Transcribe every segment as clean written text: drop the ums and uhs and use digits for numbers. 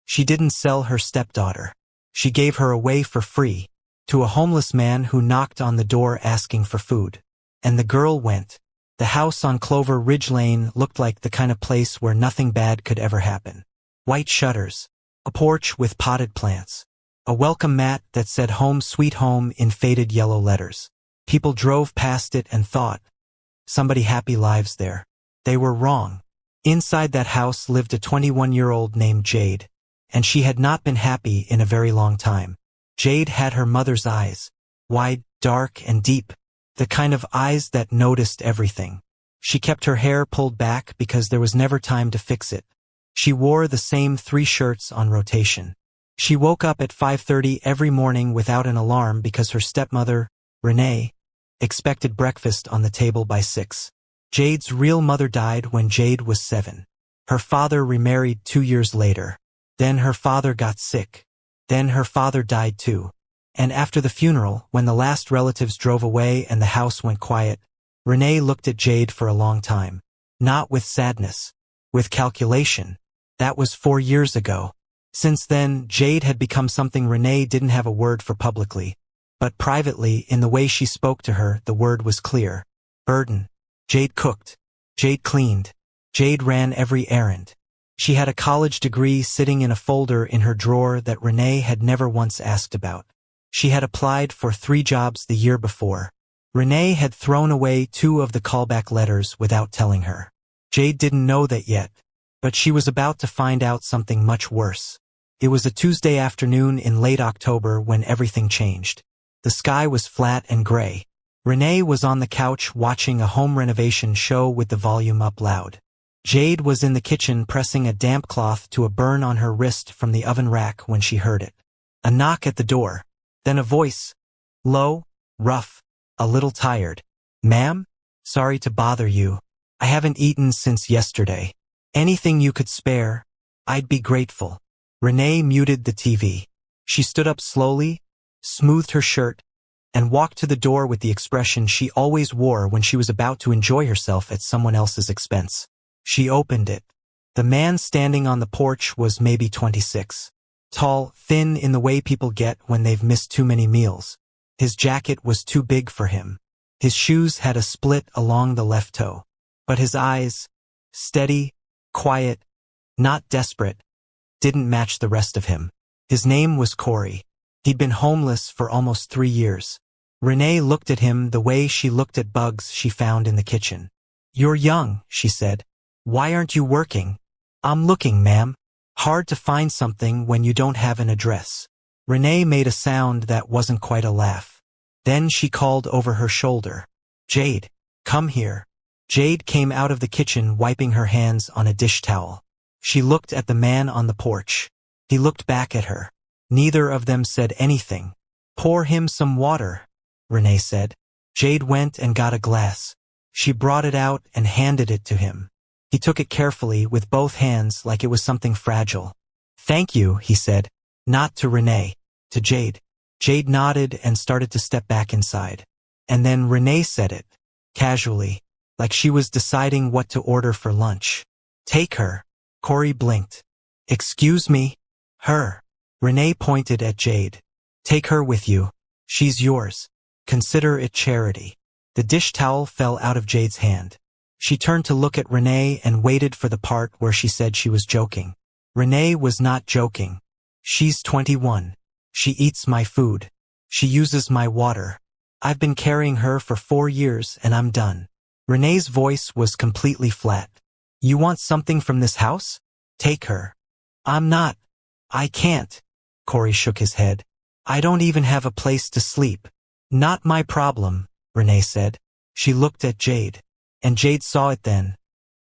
She didn't sell her stepdaughter. She gave her away for free, to a homeless man who knocked on the door asking for food. And the girl went. The house on Clover Ridge Lane looked like the kind of place where nothing bad could ever happen. White shutters, a porch with potted plants, a welcome mat that said "Home Sweet Home" in faded yellow letters. People drove past it and thought, somebody happy lives there. They were wrong. Inside that house lived a 21-year-old named Jade, and she had not been happy in a very long time. Jade had her mother's eyes, wide, dark, and deep, the kind of eyes that noticed everything. She kept her hair pulled back because there was never time to fix it. She wore the same 3 shirts on rotation. She woke up at 5:30 every morning without an alarm because her stepmother, Renae, expected breakfast on the table by 6. Jade's real mother died when Jade was 7. Her father remarried 2 years later. Then her father got sick. Then her father died too. And after the funeral, when the last relatives drove away and the house went quiet, Renae looked at Jade for a long time. Not with sadness. With calculation. That was 4 years ago. Since then, Jade had become something Renae didn't have a word for publicly. But privately, in the way she spoke to her, the word was clear. Burden. Jade cooked. Jade cleaned. Jade ran every errand. She had a college degree sitting in a folder in her drawer that Renae had never once asked about. She had applied for 3 jobs the year before. Renae had thrown away 2 of the callback letters without telling her. Jade didn't know that yet, but she was about to find out something much worse. It was a Tuesday afternoon in late October when everything changed. The sky was flat and gray. Renae was on the couch watching a home renovation show with the volume up loud. Jade was in the kitchen pressing a damp cloth to a burn on her wrist from the oven rack when she heard it. A knock at the door. Then a voice. Low, rough, a little tired. "Ma'am? Sorry to bother you. I haven't eaten since yesterday. Anything you could spare, I'd be grateful." Renae muted the TV. She stood up slowly, smoothed her shirt, and walked to the door with the expression she always wore when she was about to enjoy herself at someone else's expense. She opened it. The man standing on the porch was maybe 26. Tall, thin in the way people get when they've missed too many meals. His jacket was too big for him. His shoes had a split along the left toe. But his eyes, steady, quiet, not desperate, didn't match the rest of him. His name was Cory. He'd been homeless for almost 3 years. Renae looked at him the way she looked at bugs she found in the kitchen. "You're young," she said. "Why aren't you working?" "I'm looking, ma'am. Hard to find something when you don't have an address." Renae made a sound that wasn't quite a laugh. Then she called over her shoulder. "Jade, come here." Jade came out of the kitchen wiping her hands on a dish towel. She looked at the man on the porch. He looked back at her. Neither of them said anything. "Pour him some water," Renae said. Jade went and got a glass. She brought it out and handed it to him. He took it carefully with both hands like it was something fragile. "Thank you," he said. Not to Renae, to Jade. Jade nodded and started to step back inside. And then Renae said it, casually, like she was deciding what to order for lunch. "Take her." Cory blinked. "Excuse me?" "Her." Renae pointed at Jade. "Take her with you. She's yours. Consider it charity." The dish towel fell out of Jade's hand. She turned to look at Renae and waited for the part where she said she was joking. Renae was not joking. "She's 21. She eats my food. She uses my water. I've been carrying her for 4 years and I'm done." Renae's voice was completely flat. "You want something from this house? Take her." "I'm not. I can't." Cory shook his head. "I don't even have a place to sleep." "Not my problem," Renae said. She looked at Jade. And Jade saw it then.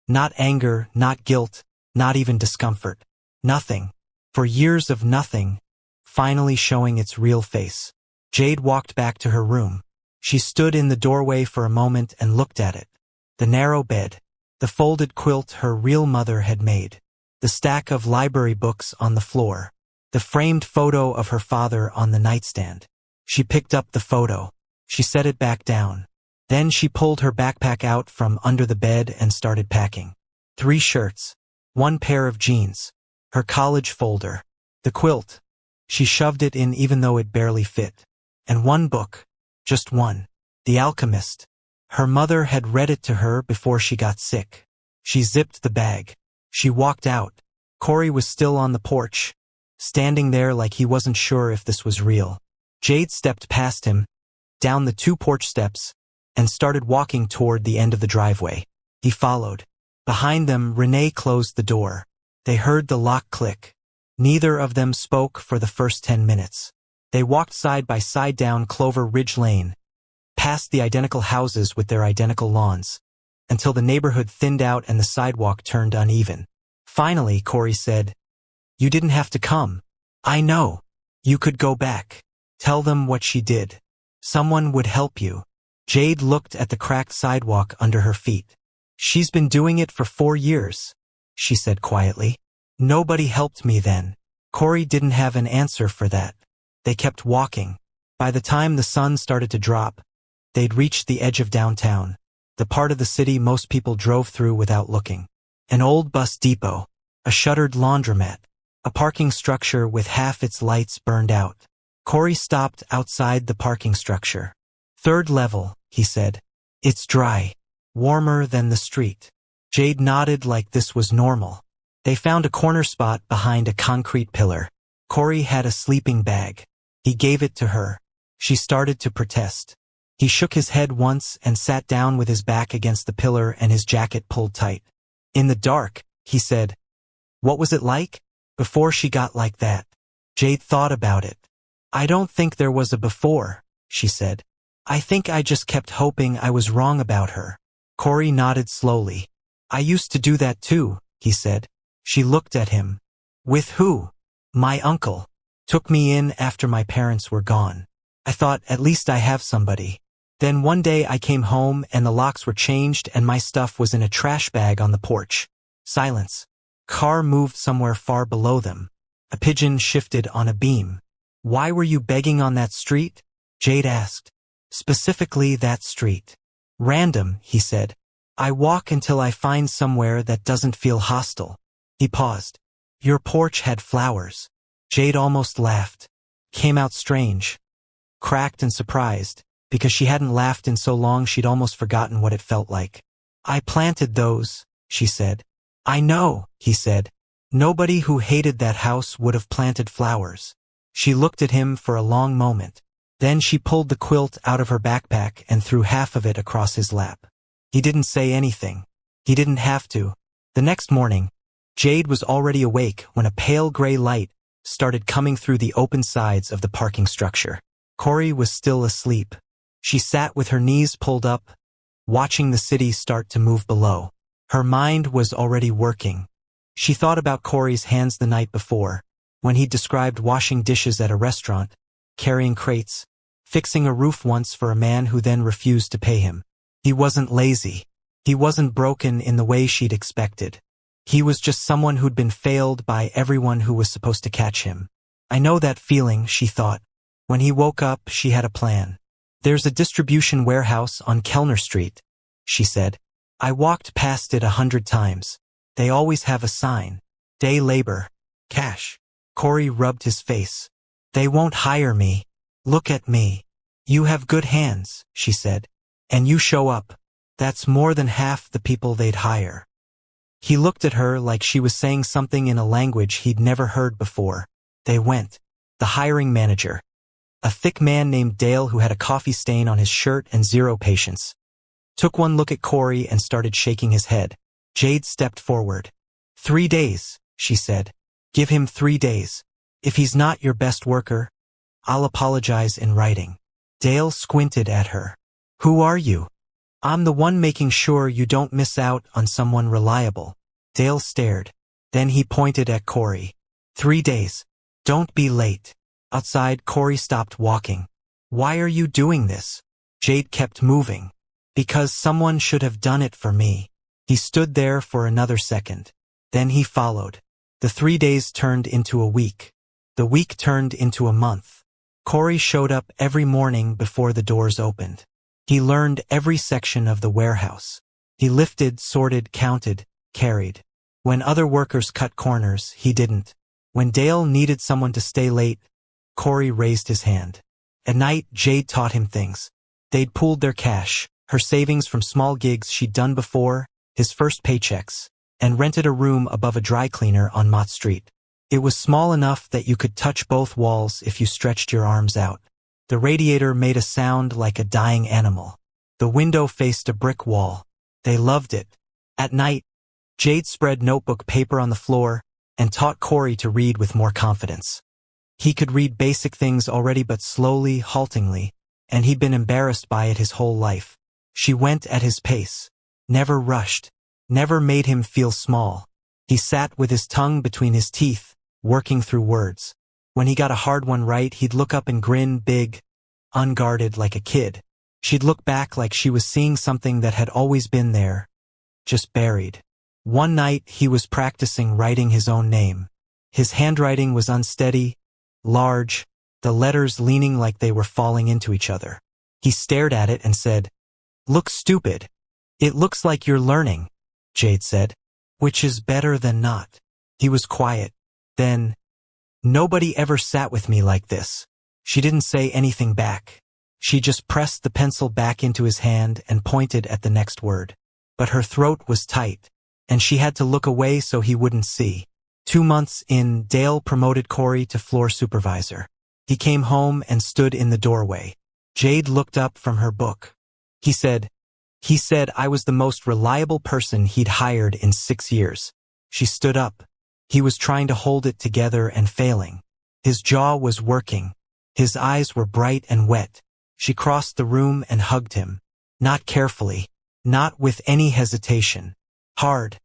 Not anger, not guilt, not even discomfort. Nothing. For years of nothing, finally showing its real face. Jade walked back to her room. She stood in the doorway for a moment and looked at it. The narrow bed. The folded quilt her real mother had made. The stack of library books on the floor. The framed photo of her father on the nightstand. She picked up the photo. She set it back down. Then she pulled her backpack out from under the bed and started packing. 3 shirts. 1 pair of jeans. Her college folder. The quilt. She shoved it in even though it barely fit. And one book. Just one. The Alchemist. Her mother had read it to her before she got sick. She zipped the bag. She walked out. Cory was still on the porch, standing there like he wasn't sure if this was real. Jade stepped past him, down the 2 porch steps, and started walking toward the end of the driveway. He followed. Behind them, Renae closed the door. They heard the lock click. Neither of them spoke for the first 10 minutes. They walked side by side down Clover Ridge Lane, past the identical houses with their identical lawns, until the neighborhood thinned out and the sidewalk turned uneven. Finally, Cory said, "You didn't have to come. I know. You could go back. Tell them what she did. Someone would help you." Jade looked at the cracked sidewalk under her feet. "She's been doing it for 4 years," she said quietly. "Nobody helped me then." Cory didn't have an answer for that. They kept walking. By the time the sun started to drop, they'd reached the edge of downtown, the part of the city most people drove through without looking. An old bus depot, a shuttered laundromat, a parking structure with half its lights burned out. Cory stopped outside the parking structure. "3rd level," he said. "It's dry. Warmer than the street." Jade nodded like this was normal. They found a corner spot behind a concrete pillar. Cory had a sleeping bag. He gave it to her. She started to protest. He shook his head once and sat down with his back against the pillar and his jacket pulled tight. "In the dark," he said. "What was it like? Before she got like that?" Jade thought about it. "I don't think there was a before," she said. "I think I just kept hoping I was wrong about her." Cory nodded slowly. "I used to do that too," he said. She looked at him. "With who?" "My uncle. Took me in after my parents were gone. I thought, at least I have somebody. Then one day I came home and the locks were changed and my stuff was in a trash bag on the porch." Silence. Car moved somewhere far below them. A pigeon shifted on a beam. "Why were you begging on that street?" Jade asked. "Specifically that street." "Random," he said. "I walk until I find somewhere that doesn't feel hostile." He paused. "Your porch had flowers." Jade almost laughed. Came out strange. Cracked and surprised, because she hadn't laughed in so long she'd almost forgotten what it felt like. "I planted those," she said. "I know," he said. "Nobody who hated that house would have planted flowers." She looked at him for a long moment. Then she pulled the quilt out of her backpack and threw half of it across his lap. He didn't say anything. He didn't have to. The next morning, Jade was already awake when a pale gray light started coming through the open sides of the parking structure. Cory was still asleep. She sat with her knees pulled up, watching the city start to move below. Her mind was already working. She thought about Cory's hands the night before, when he described washing dishes at a restaurant, carrying crates, fixing a roof once for a man who then refused to pay him. He wasn't lazy. He wasn't broken in the way she'd expected. He was just someone who'd been failed by everyone who was supposed to catch him. "I know that feeling," she thought. When he woke up, she had a plan. "There's a distribution warehouse on Kellner Street," she said. "I walked past it 100 times. They always have a sign. Day labor. Cash." Cory rubbed his face. "They won't hire me. Look at me. You have good hands," she said. "And you show up. That's more than half the people they'd hire." He looked at her like she was saying something in a language he'd never heard before. They went. The hiring manager, a thick man named Dale who had a coffee stain on his shirt and zero patience, took one look at Cory and started shaking his head. Jade stepped forward. 3 days, she said. "Give him 3 days. If he's not your best worker, I'll apologize in writing." Dale squinted at her. "Who are you?" "I'm the one making sure you don't miss out on someone reliable." Dale stared. Then he pointed at Cory. 3 days. Don't be late." Outside, Cory stopped walking. "Why are you doing this?" Jade kept moving. "Because someone should have done it for me." He stood there for another second. Then he followed. The 3 days turned into a week. The week turned into a month. Cory showed up every morning before the doors opened. He learned every section of the warehouse. He lifted, sorted, counted, carried. When other workers cut corners, he didn't. When Dale needed someone to stay late, Cory raised his hand. At night, Jade taught him things. They'd pooled their cash, her savings from small gigs she'd done before, his first paychecks, and rented a room above a dry cleaner on Mott Street. It was small enough that you could touch both walls if you stretched your arms out. The radiator made a sound like a dying animal. The window faced a brick wall. They loved it. At night, Jade spread notebook paper on the floor and taught Cory to read with more confidence. He could read basic things already, but slowly, haltingly, and he'd been embarrassed by it his whole life. She went at his pace, never rushed, never made him feel small. He sat with his tongue between his teeth, working through words. When he got a hard one right, he'd look up and grin big, unguarded like a kid. She'd look back like she was seeing something that had always been there, just buried. One night, he was practicing writing his own name. His handwriting was unsteady, large, the letters leaning like they were falling into each other. He stared at it and said, "Look stupid." "It looks like you're learning," Jade said. "Which is better than not." He was quiet. Then, "Nobody ever sat with me like this." She didn't say anything back. She just pressed the pencil back into his hand and pointed at the next word. But her throat was tight, and she had to look away so he wouldn't see. 2 months in, Dale promoted Cory to floor supervisor. He came home and stood in the doorway. Jade looked up from her book. He said I was the most reliable person he'd hired in 6 years. She stood up. He was trying to hold it together and failing. His jaw was working. His eyes were bright and wet. She crossed the room and hugged him. Not carefully. Not with any hesitation. Hard.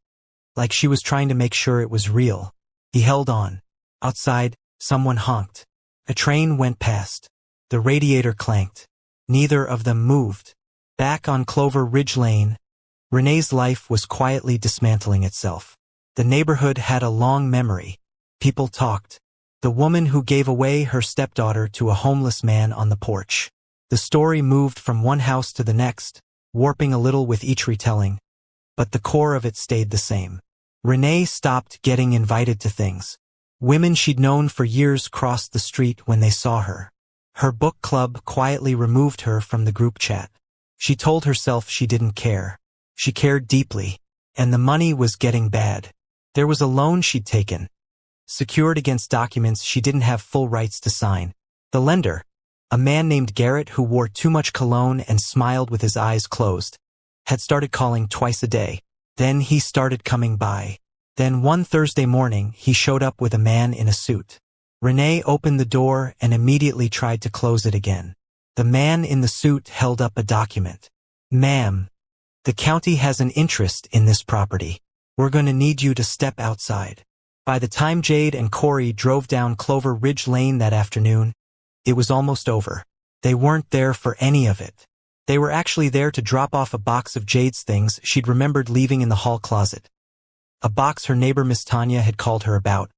Like she was trying to make sure it was real. He held on. Outside, someone honked. A train went past. The radiator clanked. Neither of them moved. Back on Clover Ridge Lane, Renae's life was quietly dismantling itself. The neighborhood had a long memory. People talked. The woman who gave away her stepdaughter to a homeless man on the porch. The story moved from one house to the next, warping a little with each retelling, but the core of it stayed the same. Renae stopped getting invited to things. Women she'd known for years crossed the street when they saw her. Her book club quietly removed her from the group chat. She told herself she didn't care. She cared deeply, and the money was getting bad. There was a loan she'd taken, secured against documents she didn't have full rights to sign. The lender, a man named Garrett who wore too much cologne and smiled with his eyes closed, had started calling twice a day. Then he started coming by. Then one Thursday morning, he showed up with a man in a suit. Renae opened the door and immediately tried to close it again. The man in the suit held up a document. "Ma'am, the county has an interest in this property. We're going to need you to step outside." By the time Jade and Cory drove down Clover Ridge Lane that afternoon, it was almost over. They weren't there for any of it. They were actually there to drop off a box of Jade's things she'd remembered leaving in the hall closet. A box her neighbor Miss Tanya had called her about,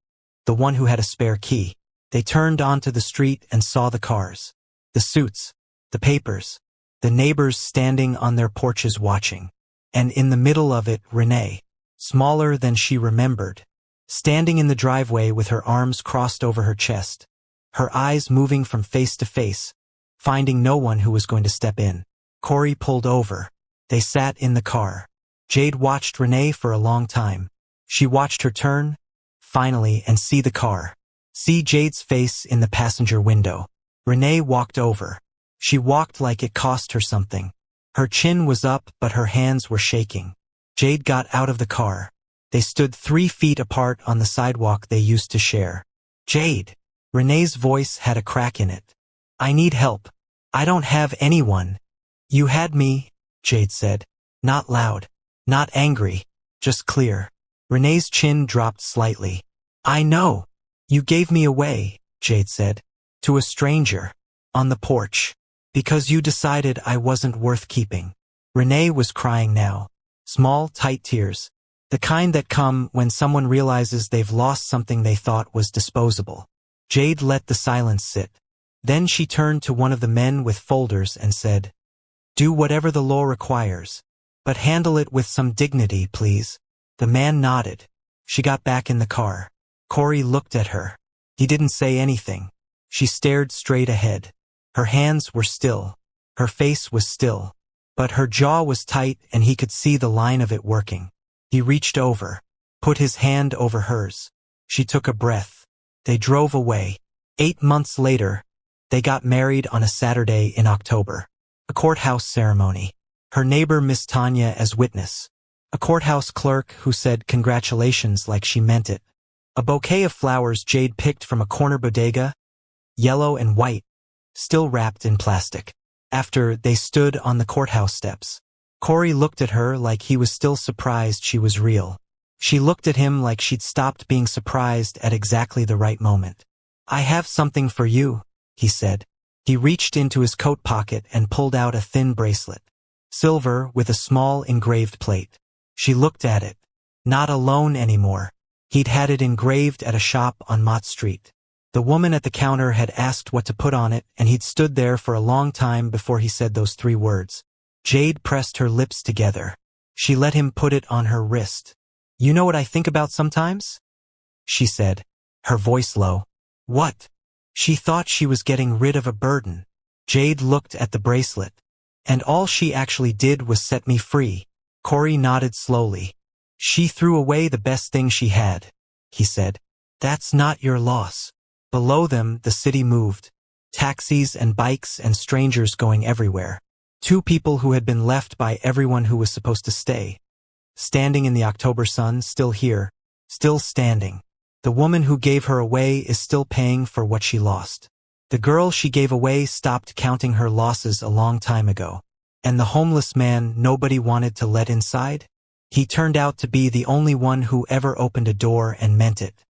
the one who had a spare key. They turned onto the street and saw the cars, the suits, the papers, the neighbors standing on their porches watching. And in the middle of it, Renae, smaller than she remembered, standing in the driveway with her arms crossed over her chest, her eyes moving from face to face, finding no one who was going to step in. Cory pulled over. They sat in the car. Jade watched Renae for a long time. She watched her turn, finally, and see the car. See Jade's face in the passenger window. Renae walked over. She walked like it cost her something. Her chin was up, but her hands were shaking. Jade got out of the car. They stood 3 feet apart on the sidewalk they used to share. "Jade." Renae's voice had a crack in it. "I need help. I don't have anyone." "You had me," Jade said. Not loud, not angry, just clear. Renae's chin dropped slightly. "I know. You gave me away," Jade said. "To a stranger. On the porch. Because you decided I wasn't worth keeping." Renae was crying now. Small, tight tears. The kind that come when someone realizes they've lost something they thought was disposable. Jade let the silence sit. Then she turned to one of the men with folders and said, "Do whatever the law requires, but handle it with some dignity, please." The man nodded. She got back in the car. Cory looked at her. He didn't say anything. She stared straight ahead. Her hands were still. Her face was still. But her jaw was tight and he could see the line of it working. He reached over, put his hand over hers. She took a breath. They drove away. 8 months later, they got married on a Saturday in October. A courthouse ceremony. Her neighbor Miss Tanya as witness. A courthouse clerk who said congratulations like she meant it. A bouquet of flowers Jade picked from a corner bodega, yellow and white, still wrapped in plastic. After they stood on the courthouse steps, Cory looked at her like he was still surprised she was real. She looked at him like she'd stopped being surprised at exactly the right moment. "I have something for you," he said. He reached into his coat pocket and pulled out a thin bracelet. Silver with a small engraved plate. She looked at it. Not alone anymore. He'd had it engraved at a shop on Mott Street. The woman at the counter had asked what to put on it, and he'd stood there for a long time before he said those 3 words. Jade pressed her lips together. She let him put it on her wrist. "You know what I think about sometimes?" she said, her voice low. "What?" She thought she was getting rid of a burden. Jade looked at the bracelet. "And all she actually did was set me free." Cory nodded slowly. "She threw away the best thing she had," he said. "That's not your loss." Below them, the city moved. Taxis and bikes and strangers going everywhere. 2 people who had been left by everyone who was supposed to stay. Standing in the October sun, still here, still standing. The woman who gave her away is still paying for what she lost. The girl she gave away stopped counting her losses a long time ago. And the homeless man nobody wanted to let inside? He turned out to be the only one who ever opened a door and meant it.